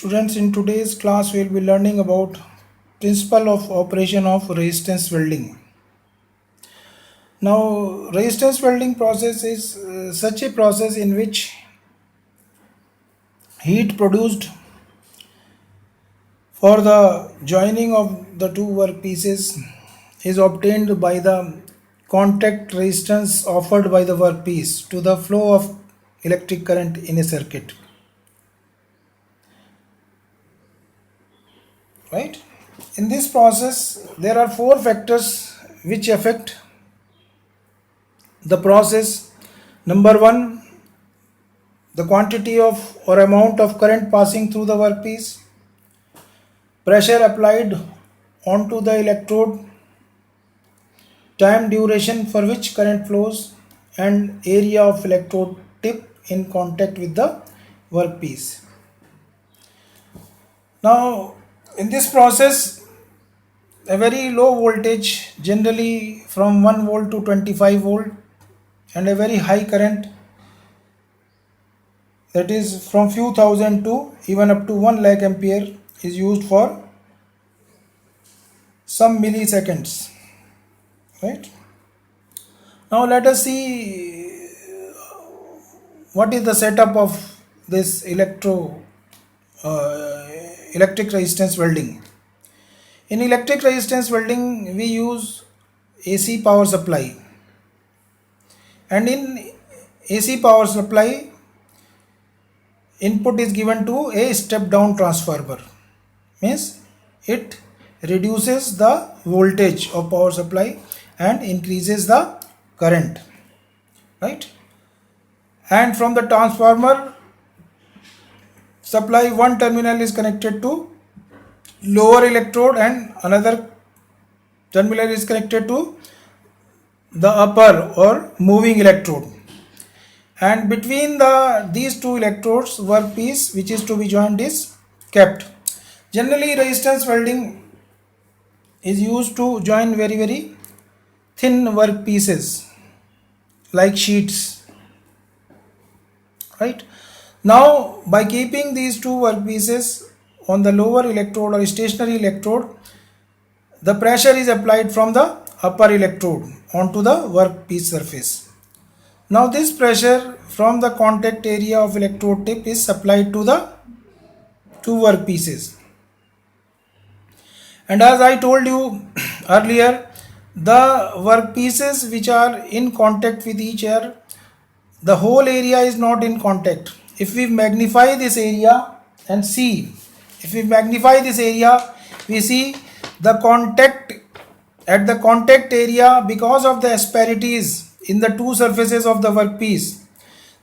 Students, in today's class we will be learning about principle of operation of resistance welding. Now, resistance welding process is such a process in which heat produced for the joining of the two workpieces is obtained by the contact resistance offered by the workpiece to the flow of electric current in a circuit. Right? In this process, there are four factors which affect the process. Number one, the quantity of or amount of current passing through the workpiece, pressure applied onto the electrode, time duration for which current flows, and area of electrode tip in contact with the workpiece. Now, in this process, a very low voltage, generally from 1 volt to 25 volt, and a very high current, that is from few thousand to even up to 1 lakh ampere, is used for some milliseconds. Right? Now let us see what is the setup of this electric resistance welding. In electric resistance welding, we use AC power supply, and in AC power supply, input is given to a step down transformer. Means it reduces the voltage of power supply and increases the current, right? And from the transformer supply, one terminal is connected to lower electrode and another terminal is connected to the upper or moving electrode, and between these two electrodes, workpiece which is to be joined is kept. Generally, resistance welding is used to join very thin workpieces like sheets. Right? Now, by keeping these two workpieces on the lower electrode or stationary electrode, the pressure is applied from the upper electrode onto the workpiece surface. Now, this pressure from the contact area of electrode tip is supplied to the two workpieces. And as I told you earlier, the workpieces which are in contact with each other, the whole area is not in contact. If we magnify this area and see, if we magnify this area, we see the contact at the contact area, because of the asperities in the two surfaces of the workpiece,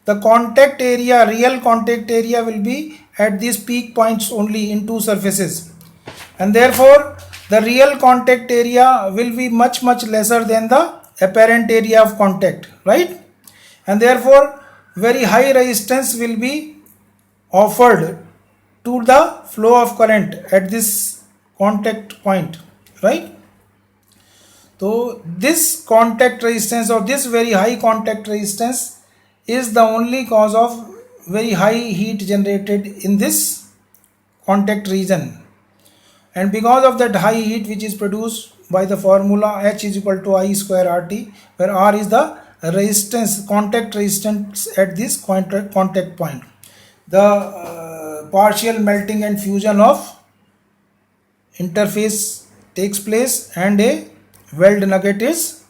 the contact area, real contact area, will be at these peak points only in two surfaces, and therefore the real contact area will be much lesser than the apparent area of contact, right? And therefore very high resistance will be offered to the flow of current at this contact point, right? So this contact resistance, or this very high contact resistance, is the only cause of very high heat generated in this contact region. And because of that high heat which is produced by the formula H is equal to I square RT, where R is the resistance, contact resistance at this contact point, the partial melting and fusion of interface takes place and a weld nugget is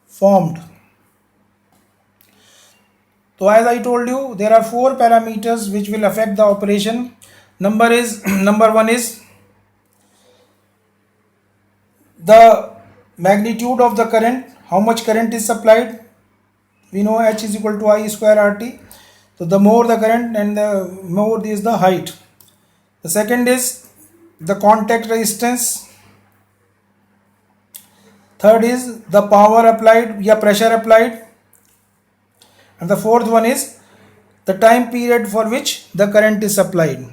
formed. So as I told you, there are four parameters which will affect the operation. Number one is the magnitude of the current, how much current is supplied. We know H is equal to I square RT. So the more the current and the more is the height. The second is the contact resistance. Third is the power applied, pressure applied. And the fourth one is the time period for which the current is supplied.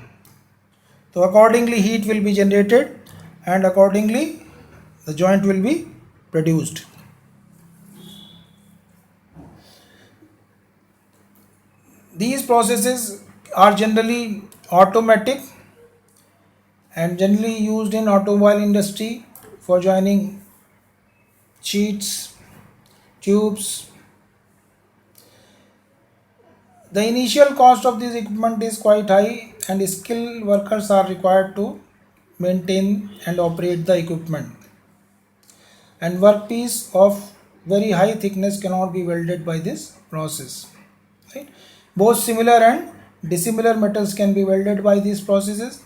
So accordingly heat will be generated and accordingly the joint will be produced. These processes are generally automatic and generally used in automobile industry for joining sheets, tubes. The initial cost of this equipment is quite high and skilled workers are required to maintain and operate the equipment. And workpiece of very high thickness cannot be welded by this process. Right? Both similar and dissimilar metals can be welded by these processes,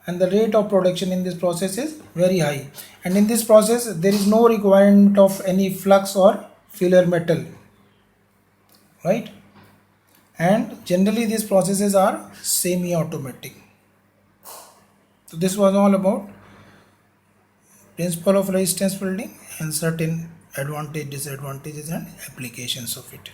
and the rate of production in this process is very high. And in this process there is no requirement of any flux or filler metal, right? And generally these processes are semi-automatic. So this was all about principle of resistance welding and certain advantage, disadvantages and applications of it.